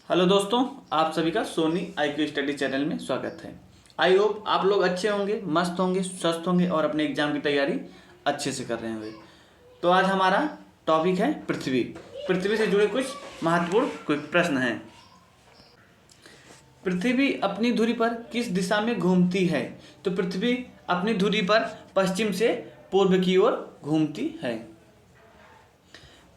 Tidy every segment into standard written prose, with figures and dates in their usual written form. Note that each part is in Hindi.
हेलो दोस्तों, आप सभी का सोनी IQ स्टडी चैनल में स्वागत है। आई होप आप लोग अच्छे होंगे, मस्त होंगे, स्वस्थ होंगे और अपने एग्जाम की तैयारी अच्छे से कर रहे होंगे। तो आज हमारा टॉपिक है पृथ्वी। पृथ्वी से जुड़े कुछ महत्वपूर्ण कुछ प्रश्न हैं। पृथ्वी अपनी धुरी पर किस दिशा में घूमती है? तो पृथ्वी अपनी धुरी पर पश्चिम से पूर्व की ओर घूमती है।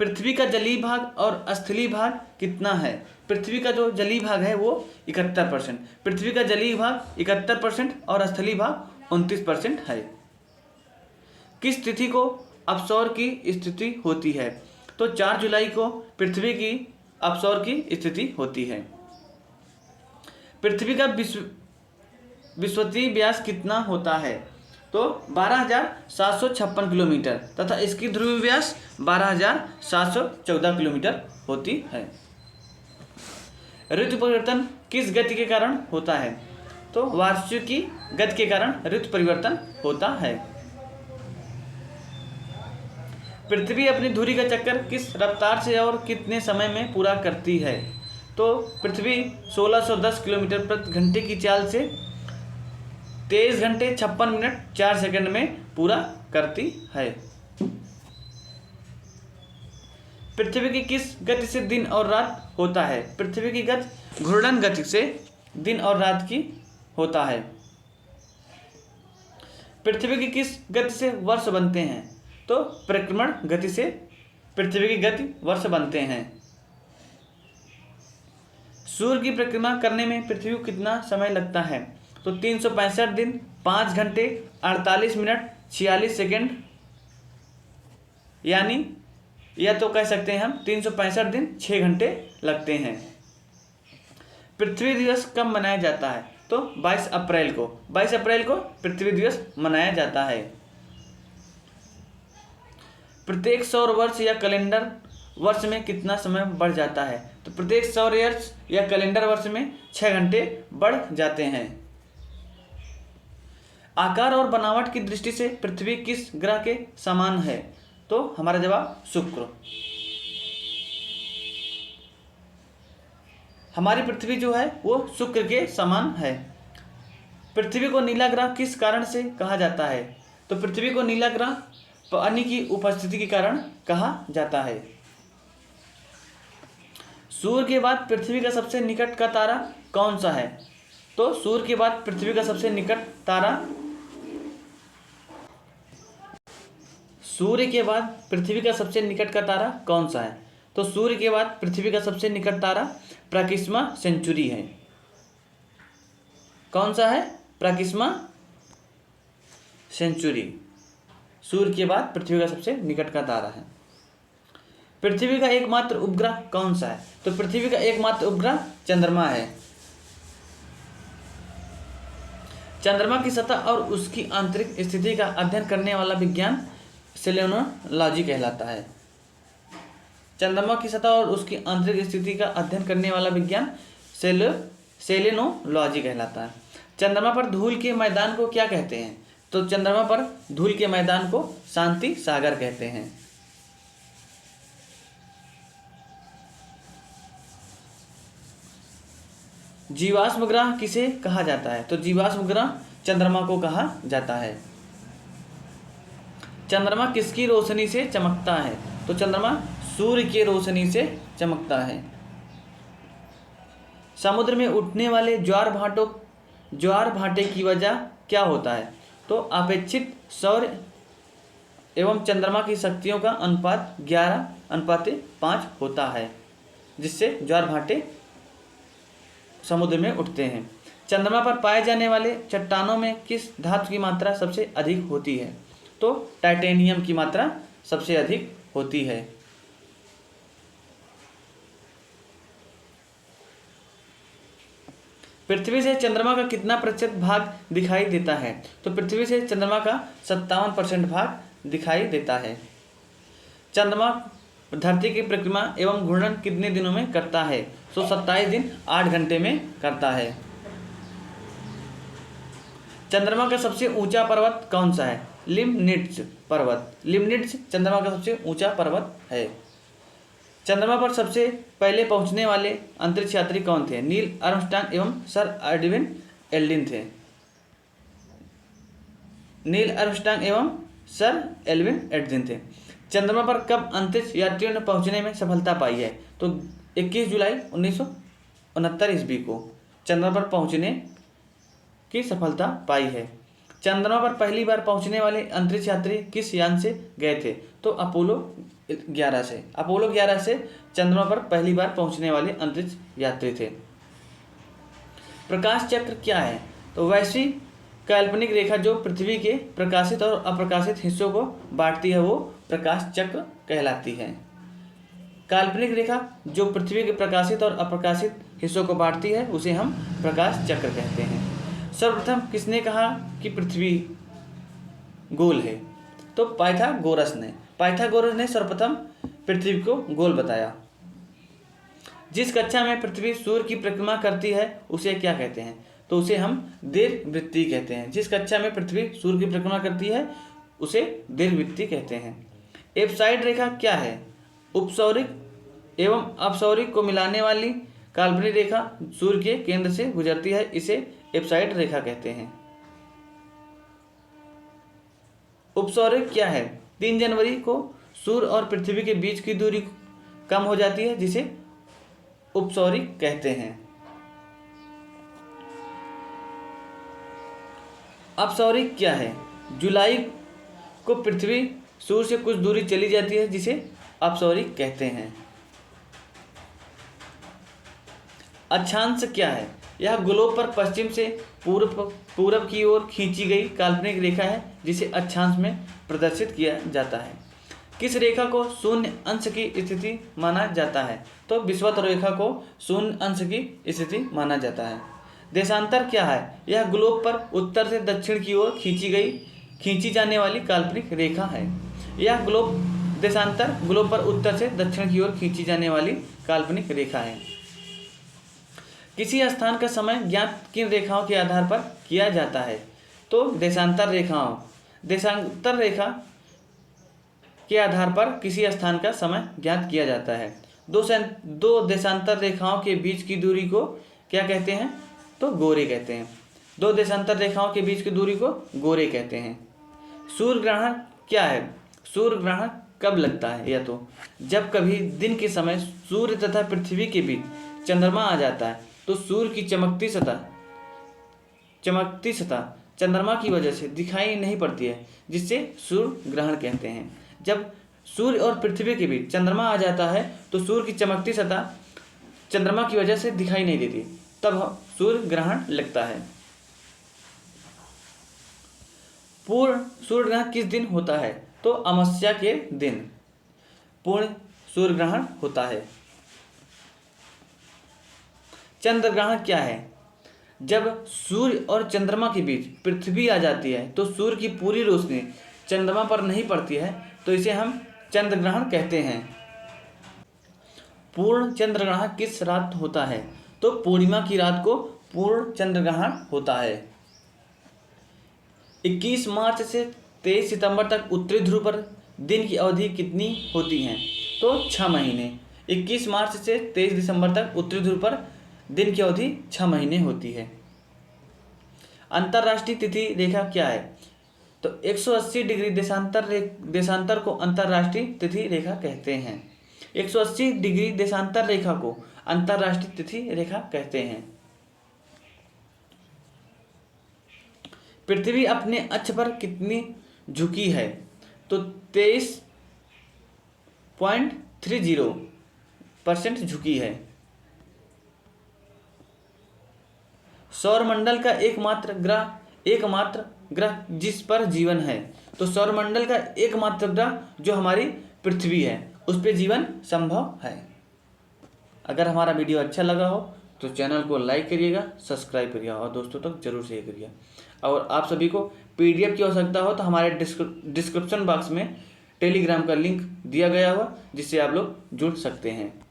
पृथ्वी का जलीय भाग और स्थलीय भाग कितना है? पृथ्वी का जो जलीय भाग है वो 71%, पृथ्वी का जलीय भाग 71% और स्थलीय भाग 29% है। किस तिथि को अपसौर की स्थिति होती है? तो 4 जुलाई को पृथ्वी की अपसौर की स्थिति होती है। पृथ्वी का विषुवतीय व्यास कितना होता है? तो 12,756 किलोमीटर तथा इसकी ध्रुवीय व्यास 12,714 किलोमीटर होती है। ऋतु परिवर्तन किस गति के कारण होता है? तो वार्षिकी गति के कारण ऋतु परिवर्तन होता है। पृथ्वी अपनी धुरी का चक्कर किस रफ्तार से और कितने समय में पूरा करती है? तो पृथ्वी 1610 किलोमीटर प्रति घंटे की चाल से 23 घंटे 56 मिनट 4 सेकंड में पूरा करती है। पृथ्वी की किस गति से दिन और रात होता है? पृथ्वी की गति घूर्णन गति से दिन और रात की होता है। पृथ्वी की किस गति से वर्ष बनते हैं? तो परिक्रमण गति से पृथ्वी की गति वर्ष बनते हैं। सूर्य की परिक्रमा करने में पृथ्वी को कितना समय लगता है? तो 365 दिन 5 घंटे 48 मिनट 46 सेकेंड, यानी या तो कह सकते हैं हम 365 दिन 6 घंटे लगते हैं। पृथ्वी दिवस कब मनाया जाता है? तो 22 अप्रैल को। 22 अप्रैल को पृथ्वी दिवस मनाया जाता है। प्रत्येक सौर वर्ष या कैलेंडर वर्ष में कितना समय बढ़ जाता है? तो प्रत्येक सौर वर्ष या कैलेंडर वर्ष में 6 घंटे बढ़ जाते हैं। आकार और बनावट की दृष्टि से पृथ्वी किस ग्रह के समान है? तो हमारा जवाब शुक्र। हमारी पृथ्वी जो है वो शुक्र के समान है। पृथ्वी को नीला ग्रह किस कारण से कहा जाता है? तो पृथ्वी को नीला ग्रह पानी की उपस्थिति के कारण कहा जाता है। सूर्य के बाद पृथ्वी का सबसे निकट का तारा कौन सा है? तो सूर्य के बाद पृथ्वी का सबसे निकट तारा सूर्य के बाद पृथ्वी का सबसे निकट का तारा कौन सा है? तो सूर्य के बाद पृथ्वी का सबसे निकट तारा प्रकिस्मा सेंचुरी है। कौन सा है? प्रकिस्मा सेंचुरी सूर्य के बाद पृथ्वी का सबसे निकट का तारा है। पृथ्वी का एकमात्र उपग्रह कौन सा है? तो पृथ्वी का एकमात्र उपग्रह चंद्रमा है। चंद्रमा की सतह और उसकी आंतरिक स्थिति का अध्ययन करने वाला विज्ञान सेलेनोलॉजी कहलाता है। चंद्रमा की सतह और उसकी आंतरिक स्थिति का अध्ययन करने वाला विज्ञान सेलेनोलॉजी कहलाता है। चंद्रमा पर धूल के मैदान को क्या कहते हैं? तो चंद्रमा पर धूल के मैदान को शांति सागर कहते हैं। जीवाश्म ग्रह किसे कहा जाता है? तो जीवाश्म ग्रह चंद्रमा को कहा जाता है। चंद्रमा किसकी रोशनी से चमकता है? तो चंद्रमा सूर्य की रोशनी से चमकता है। समुद्र में उठने वाले ज्वार भाटे की वजह क्या होता है? तो अपेक्षित सौर एवं चंद्रमा की शक्तियों का अनुपात 11:5 होता है, जिससे ज्वार भाटे समुद्र में उठते हैं। चंद्रमा पर पाए जाने वाले चट्टानों में किस धातु की मात्रा सबसे अधिक होती है? तो टाइटेनियम की मात्रा सबसे अधिक होती है। पृथ्वी से चंद्रमा का कितना प्रतिशत भाग दिखाई देता है? तो पृथ्वी से चंद्रमा का 57% भाग दिखाई देता है। चंद्रमा धरती की परिक्रमा एवं घूर्णन कितने दिनों में करता है? तो 27 दिन 8 घंटे में करता है। चंद्रमा का सबसे ऊंचा पर्वत कौन सा है? लिम्निट्ज पर्वत। लिम्निट्ज चंद्रमा का सबसे ऊंचा पर्वत है। चंद्रमा पर सबसे पहले पहुंचने वाले अंतरिक्ष यात्री कौन थे? नील आर्मस्ट्रांग एवं सर एडविन एल्ड्रिन थे। नील आर्मस्ट्रांग एवं सर एल्विन एल्ड्रिन थे। चंद्रमा पर कब अंतरिक्ष यात्रियों ने पहुंचने में सफलता पाई है? तो 21 जुलाई 1969 ईस्वी को चंद्रमा पर पहुंचने की सफलता पाई है। चंद्रमा पर पहली बार पहुंचने वाले अंतरिक्ष यात्री किस यान से गए थे? तो अपोलो 11 से। अपोलो 11 से चंद्रमा पर पहली बार पहुंचने वाले अंतरिक्ष यात्री थे। प्रकाश चक्र क्या है? तो वैसी काल्पनिक रेखा जो पृथ्वी के प्रकाशित और अप्रकाशित हिस्सों को बांटती है वो प्रकाश चक्र कहलाती है। काल्पनिक रेखा जो पृथ्वी के प्रकाशित और अप्रकाशित हिस्सों को बांटती है उसे हम प्रकाश चक्र कहते हैं। सर्वप्रथम किसने कहा कि पृथ्वी गोल है? तो पाइथागोरस ने सर्वप्रथम पृथ्वी को गोल बताया। जिस कक्षा में पृथ्वी सूर्य की परिक्रमा करती है उसे क्या कहते हैं? तो उसे हम दीर्घवृत्तीय कहते हैं। जिस कक्षा में पृथ्वी सूर्य की परिक्रमा करती है उसे दीर्घवृत्तीय कहते हैं। एप्साइड रेखा क्या है? उपसौरिक एवं अपसौरिक को मिलाने वाली काल्पनिक रेखा सूर्य के केंद्र से गुजरती है, इसे एप्साइड रेखा कहते हैं। उपसौरिक क्या है? 3 जनवरी को सूर्य और पृथ्वी के बीच की दूरी कम हो जाती है जिसे उपसौरिक कहते हैं। अपसौरिक क्या है? जुलाई को पृथ्वी सूर्य से कुछ दूरी चली जाती है जिसे अपसौरिक कहते हैं। अक्षांश क्या है? यह ग्लोब पर पश्चिम से पूरब की ओर खींची गई काल्पनिक रेखा है जिसे अक्षांश में प्रदर्शित किया जाता है। किस रेखा को शून्य अंश की स्थिति माना जाता है? तो विषुवत रेखा को शून्य अंश की स्थिति माना जाता है। देशांतर क्या है? यह ग्लोब पर उत्तर से दक्षिण की ओर खींची जाने वाली काल्पनिक रेखा है। यह देशांतर ग्लोब पर उत्तर से दक्षिण की ओर खींची जाने वाली काल्पनिक रेखा है। किसी स्थान का समय ज्ञात किन रेखाओं के आधार पर किया जाता है? तो देशांतर रेखा के आधार पर किसी स्थान का समय ज्ञात किया जाता है। दो देशांतर रेखाओं के बीच की दूरी को क्या कहते हैं? तो गोरे कहते हैं। 2 देशांतर रेखाओं के बीच की दूरी को गोरे कहते हैं। सूर्य ग्रहण क्या है? सूर्य ग्रहण कब लगता है? या तो जब कभी दिन के समय सूर्य तथा पृथ्वी के बीच चंद्रमा आ जाता है तो सूर्य की चमकती सतह चंद्रमा की वजह से दिखाई नहीं पड़ती है जिससे सूर्य ग्रहण कहते हैं। जब सूर्य और पृथ्वी के बीच चंद्रमा आ जाता है तो सूर्य की चमकती सतह चंद्रमा की वजह से दिखाई नहीं देती, तब सूर्य ग्रहण लगता है। पूर्ण सूर्य ग्रहण किस दिन होता है? तो अमावस्या के दिन पूर्ण सूर्य ग्रहण होता है। चंद्र ग्रहण क्या है? जब सूर्य और चंद्रमा के बीच पृथ्वी आ जाती है तो सूर्य की पूरी रोशनी चंद्रमा पर नहीं पड़ती है तो इसे हम चंद्र ग्रहण कहते हैं। पूर्ण चंद्र ग्रहण किस रात होता है? तो पूर्णिमा की रात को पूर्ण चंद्र ग्रहण होता है। 21 मार्च से 23 सितंबर तक उत्तरी ध्रुव पर दिन की अवधि कितनी होती है? तो 6 महीने। 21 मार्च से 23 दिसंबर तक उत्तरी ध्रुव पर दिन की अवधि 6 महीने होती है। अंतर्राष्ट्रीय तिथि रेखा क्या है? तो 180 डिग्री देशांतर को अंतर्राष्ट्रीय तिथि रेखा कहते हैं। 180 डिग्री देशांतर रेखा को अंतर्राष्ट्रीय तिथि रेखा कहते हैं। पृथ्वी अपने अक्ष पर कितनी झुकी है? तो 23.30% झुकी है। सौरमंडल का एकमात्र ग्रह जिस पर जीवन है? तो सौरमंडल का एकमात्र ग्रह जो हमारी पृथ्वी है उस पर जीवन संभव है। अगर हमारा वीडियो अच्छा लगा हो तो चैनल को लाइक करिएगा, सब्सक्राइब करिएगा और दोस्तों तक जरूर शेयर करिएगा। और आप सभी को PDF की आवश्यकता हो तो हमारे डिस्क्रिप्शन बॉक्स में टेलीग्राम का लिंक दिया गया हुआ जिससे आप लोग जुड़ सकते हैं।